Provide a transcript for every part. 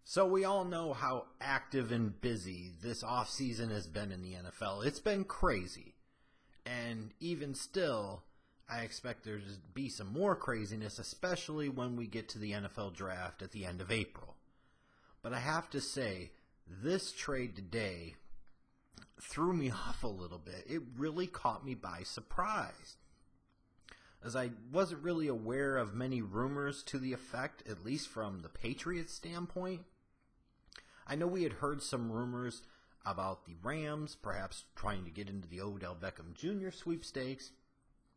So we all know how active and busy this offseason has been in the NFL. It's been crazy. And even still, I expect there to be some more craziness, especially when we get to the NFL draft at the end of April. But I have to say, this trade today threw me off a little bit. It really caught me by surprise, as I wasn't really aware of many rumors to the effect, at least from the Patriots standpoint. I know we had heard some rumors about the Rams perhaps trying to get into the Odell Beckham Jr. sweepstakes,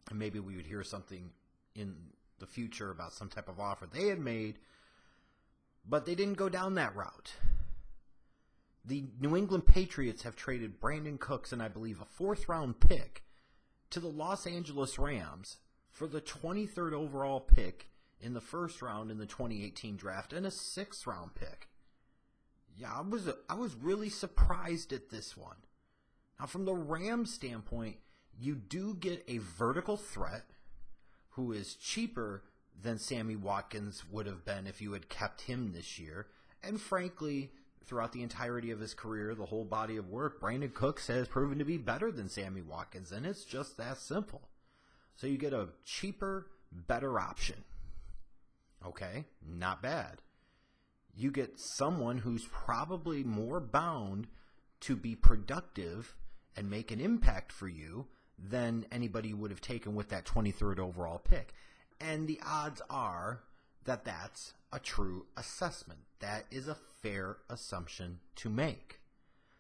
and maybe we would hear something in the future about some type of offer they had made, but they didn't go down that route. The New England Patriots have traded Brandin Cooks and I believe a fourth-round pick to the Los Angeles Rams for the 23rd overall pick in the first round in the 2018 draft and a sixth-round pick. Yeah, I was really surprised at this one. Now, from the Rams standpoint, you do get a vertical threat who is cheaper than Sammy Watkins would have been if you had kept him this year. And frankly, throughout the entirety of his career, the whole body of work, Brandin Cooks has proven to be better than Sammy Watkins, and it's just that simple. So you get a cheaper, better option. Okay, not bad. You get someone who's probably more bound to be productive and make an impact for you than anybody would have taken with that 23rd overall pick. And the odds are that that's a true assessment. That is a fair assumption to make.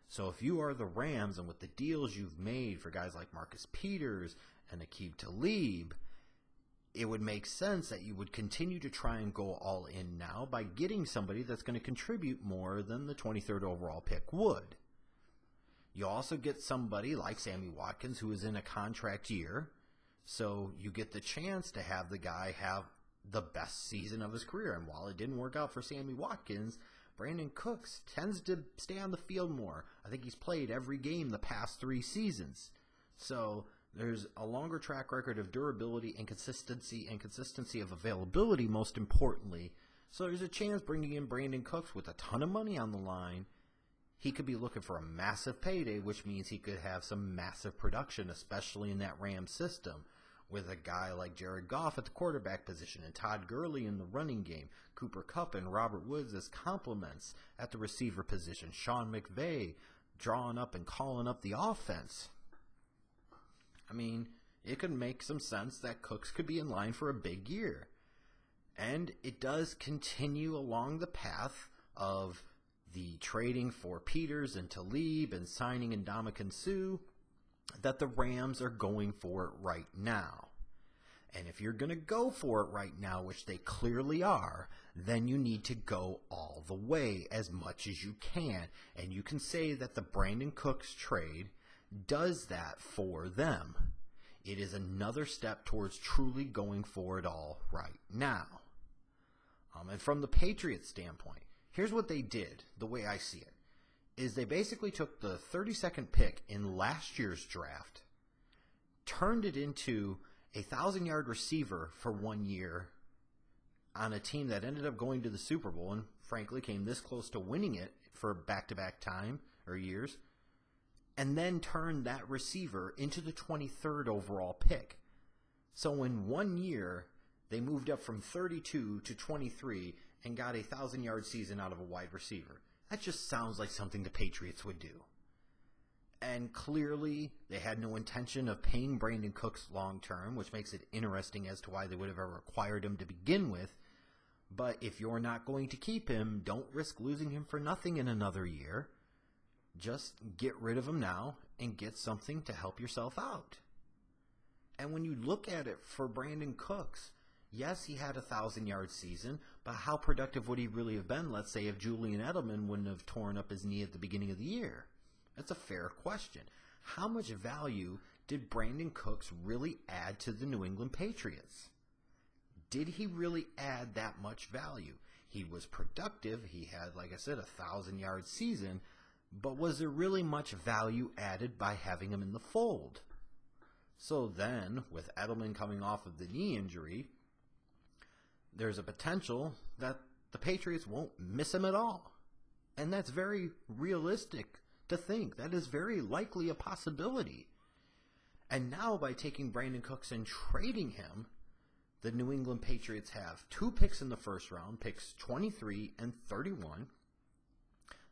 So if you are the Rams and with the deals you've made for guys like Marcus Peters and Aqib Talib, it would make sense that you would continue to try and go all in now by getting somebody that's going to contribute more than the 23rd overall pick would. You also get somebody like Sammy Watkins who is in a contract year, so you get the chance to have the guy have the best season of his career. And while it didn't work out for Sammy Watkins, Brandin Cooks tends to stay on the field more. I think he's played every game the past 3 seasons. So there's a longer track record of durability and consistency of availability, most importantly. So there's a chance bringing in Brandin Cooks with a ton of money on the line, he could be looking for a massive payday, which means he could have some massive production, especially in that Rams system, with a guy like Jared Goff at the quarterback position and Todd Gurley in the running game, Cooper Kupp and Robert Woods as complements at the receiver position, Sean McVay drawing up and calling up the offense. I mean, it could make some sense that Cooks could be in line for a big year. And it does continue along the path of the trading for Peters and Talib and signing Ndamukong Suh that the Rams are going for it right now. And if you're going to go for it right now, which they clearly are, then you need to go all the way as much as you can. And you can say that the Brandin Cooks trade does that for them. It is another step towards truly going for it all right now. And from the Patriots standpoint, here's what they did, the way I see it, is they basically took the 32nd pick in last year's draft, turned it into a 1,000-yard receiver for 1 year on a team that ended up going to the Super Bowl and frankly came this close to winning it for back-to-back time or years, and then turned that receiver into the 23rd overall pick. So in 1 year, they moved up from 32 to 23 and got a 1,000-yard season out of a wide receiver. That just sounds like something the Patriots would do. And clearly, they had no intention of paying Brandin Cooks long-term, which makes it interesting as to why they would have ever acquired him to begin with. But if you're not going to keep him, don't risk losing him for nothing in another year. Just get rid of him now and get something to help yourself out. And when you look at it for Brandin Cooks, yes, he had a 1,000-yard season, but how productive would he really have been, let's say, if Julian Edelman wouldn't have torn up his knee at the beginning of the year? That's a fair question. How much value did Brandin Cooks really add to the New England Patriots? Did he really add that much value? He was productive. He had, like I said, a 1,000-yard season, but was there really much value added by having him in the fold? So then, with Edelman coming off of the knee injury, there's a potential that the Patriots won't miss him at all. And that's very realistic to think. That is very likely a possibility. And now by taking Brandin Cooks and trading him, the New England Patriots have 2 picks in the first round, picks 23 and 31.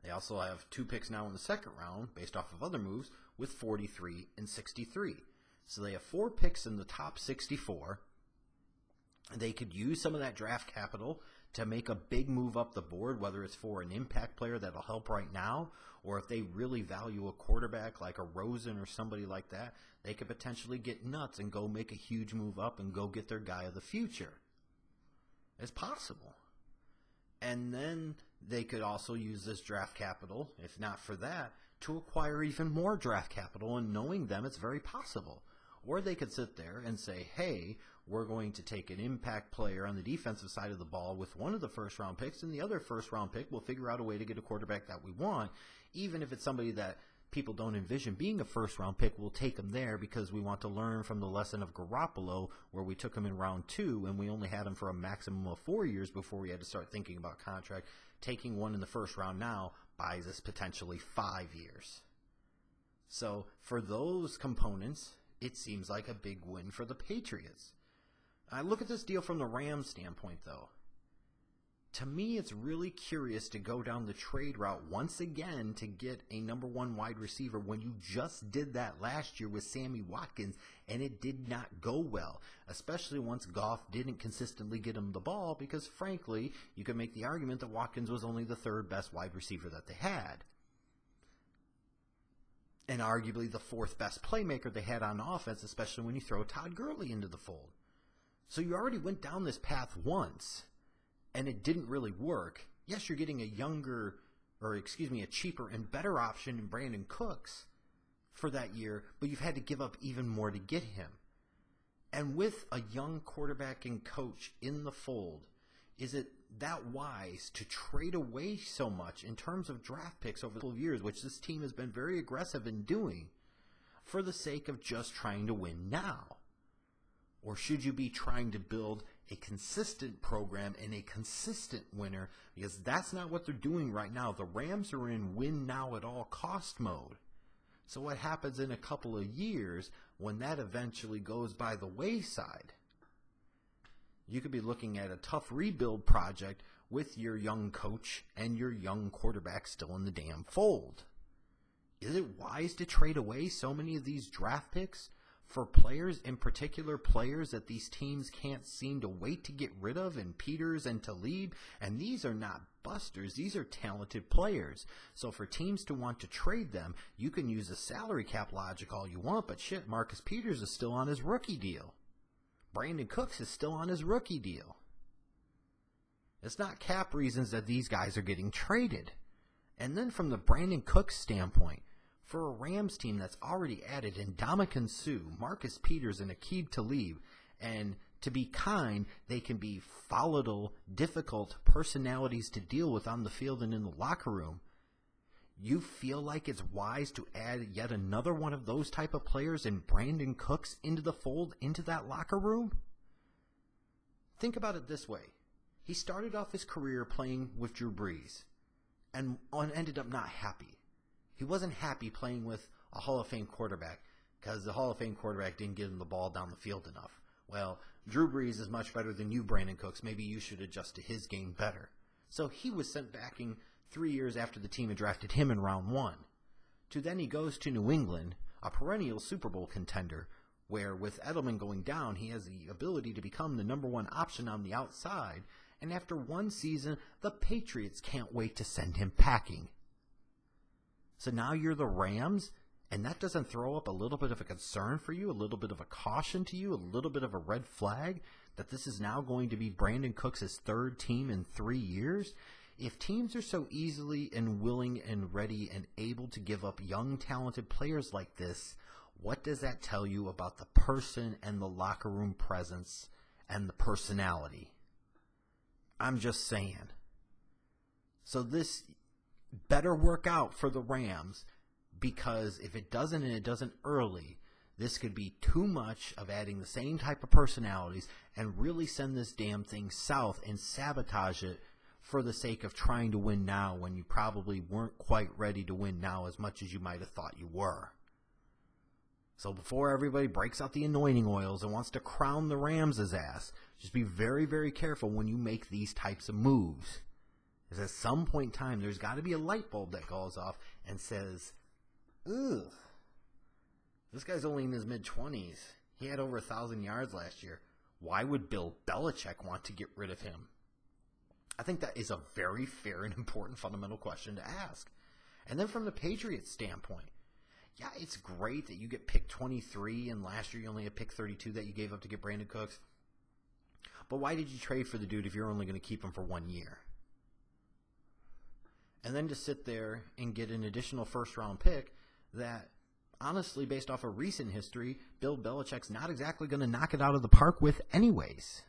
They also have 2 picks now in the second round, based off of other moves, with 43 and 63. So they have 4 picks in the top 64. They could use some of that draft capital to make a big move up the board, whether it's for an impact player that'll help right now, or if they really value a quarterback like a Rosen or somebody like that, they could potentially get nuts and go make a huge move up and go get their guy of the future. It's possible. And then they could also use this draft capital, if not for that, to acquire even more draft capital, and knowing them, it's very possible. Or they could sit there and say, hey, we're going to take an impact player on the defensive side of the ball with one of the first-round picks, and the other first-round pick, we'll figure out a way to get a quarterback that we want, even if it's somebody that people don't envision being a first-round pick. We'll take him there because we want to learn from the lesson of Garoppolo, where we took him in round 2, and we only had him for a maximum of 4 years before we had to start thinking about contract. Taking one in the first round now buys us potentially 5 years. So for those components, it seems like a big win for the Patriots. I look at this deal from the Rams standpoint, though. To me, it's really curious to go down the trade route once again to get a number 1 wide receiver when you just did that last year with Sammy Watkins, and it did not go well, especially once Goff didn't consistently get him the ball, because frankly, you could make the argument that Watkins was only the 3rd best wide receiver that they had. And arguably the 4th best playmaker they had on offense, especially when you throw Todd Gurley into the fold. So you already went down this path once, and it didn't really work. Yes, you're getting a cheaper and better option in Brandin Cooks for that year, but you've had to give up even more to get him. And with a young quarterback and coach in the fold, is it that wise to trade away so much in terms of draft picks over the couple of years, which this team has been very aggressive in doing, for the sake of just trying to win now? Or should you be trying to build a consistent program and a consistent winner? Because that's not what they're doing right now. The Rams are in win now at all cost mode. So what happens in a couple of years when that eventually goes by the wayside? You could be looking at a tough rebuild project with your young coach and your young quarterback still in the damn fold. Is it wise to trade away so many of these draft picks for players, in particular players that these teams can't seem to wait to get rid of, in Peters and Talib? And these are not busters. These are talented players. So for teams to want to trade them, you can use the salary cap logic all you want, but shit, Marcus Peters is still on his rookie deal. Brandin Cooks is still on his rookie deal. It's not cap reasons that these guys are getting traded. And then from the Brandin Cooks standpoint, for a Rams team that's already added Ndamukong Suh, Marcus Peters, and Aqib Talib, and to be kind, they can be volatile, difficult personalities to deal with on the field and in the locker room. You feel like it's wise to add yet another one of those type of players and Brandin Cooks into the fold, into that locker room? Think about it this way. He started off his career playing with Drew Brees and ended up not happy. He wasn't happy playing with a Hall of Fame quarterback because the Hall of Fame quarterback didn't give him the ball down the field enough. Well, Drew Brees is much better than you, Brandin Cooks. Maybe you should adjust to his game better. So he was sent back in 3 years after the team had drafted him in round 1. To then he goes to New England, a perennial Super Bowl contender, where with Edelman going down, he has the ability to become the number 1 option on the outside. And after 1 season, the Patriots can't wait to send him packing. So now you're the Rams, and that doesn't throw up a little bit of a concern for you, a little bit of a caution to you, a little bit of a red flag that this is now going to be Brandin Cooks' 3rd team in 3 years? If teams are so easily and willing and ready and able to give up young, talented players like this, what does that tell you about the person and the locker room presence and the personality? I'm just saying. So this better work out for the Rams, because if it doesn't, and it doesn't early, this could be too much of adding the same type of personalities and really send this damn thing south and sabotage it for the sake of trying to win now when you probably weren't quite ready to win now as much as you might have thought you were. So before everybody breaks out the anointing oils and wants to crown the Rams' ass, just be very, very careful when you make these types of moves. Because at some point in time, there's got to be a light bulb that goes off and says, ugh, this guy's only in his mid-20s. He had over 1,000 yards last year. Why would Bill Belichick want to get rid of him? I think that is a very fair and important fundamental question to ask. And then from the Patriots standpoint, yeah, it's great that you get pick 23, and last year you only had pick 32 that you gave up to get Brandin Cooks. But why did you trade for the dude if you're only going to keep him for 1 year? And then to sit there and get an additional first-round pick that, honestly, based off of recent history, Bill Belichick's not exactly going to knock it out of the park with anyways.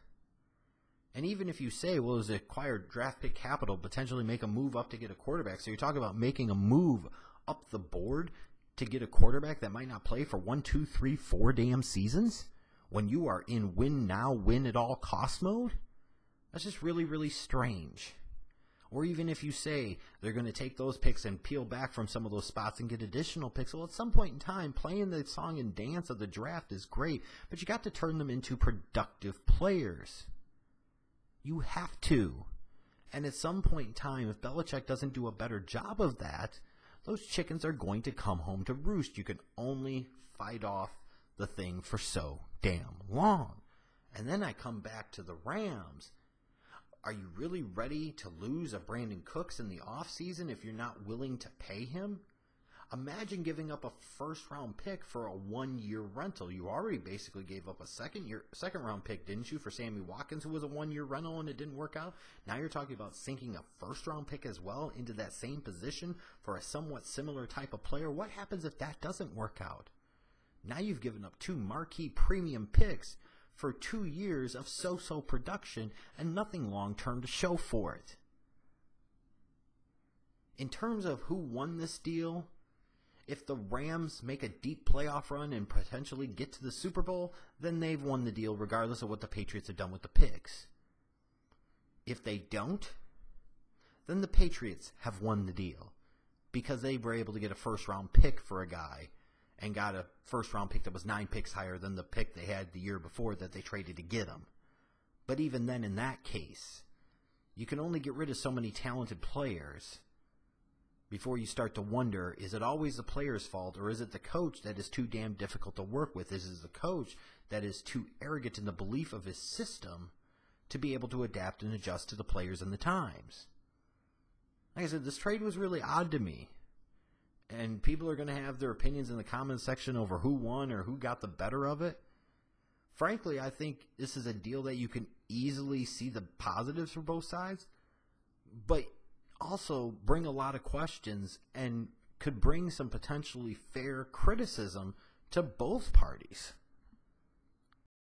And even if you say, well, it was acquired draft pick capital, potentially make a move up to get a quarterback. So you're talking about making a move up the board to get a quarterback that might not play for 1, 2, 3, 4 damn seasons when you are in win now, win at all cost mode? That's just really, really strange. Or even if you say they're going to take those picks and peel back from some of those spots and get additional picks, well, at some point in time, playing the song and dance of the draft is great, but you got to turn them into productive players. You have to. And at some point in time, if Belichick doesn't do a better job of that, those chickens are going to come home to roost. You can only fight off the thing for so damn long. And then I come back to the Rams. Are you really ready to lose a Brandin Cooks in the offseason if you're not willing to pay him? Imagine giving up a first-round pick for a 1-year rental. You already basically gave up a second-round pick, didn't you, for Sammy Watkins, who was a 1-year rental and it didn't work out? Now you're talking about sinking a first-round pick as well into that same position for a somewhat similar type of player. What happens if that doesn't work out? Now you've given up 2 marquee premium picks for 2 years of so-so production and nothing long-term to show for it. In terms of who won this deal, if the Rams make a deep playoff run and potentially get to the Super Bowl, then they've won the deal regardless of what the Patriots have done with the picks. If they don't, then the Patriots have won the deal because they were able to get a first-round pick for a guy and got a first-round pick that was 9 picks higher than the pick they had the year before that they traded to get him. But even then, in that case, you can only get rid of so many talented players before you start to wonder, is it always the player's fault, or is it the coach that is too damn difficult to work with? Is it the coach that is too arrogant in the belief of his system to be able to adapt and adjust to the players and the times? Like I said, this trade was really odd to me. And people are going to have their opinions in the comments section over who won or who got the better of it. Frankly, I think this is a deal that you can easily see the positives for both sides, but also bring a lot of questions and could bring some potentially fair criticism to both parties.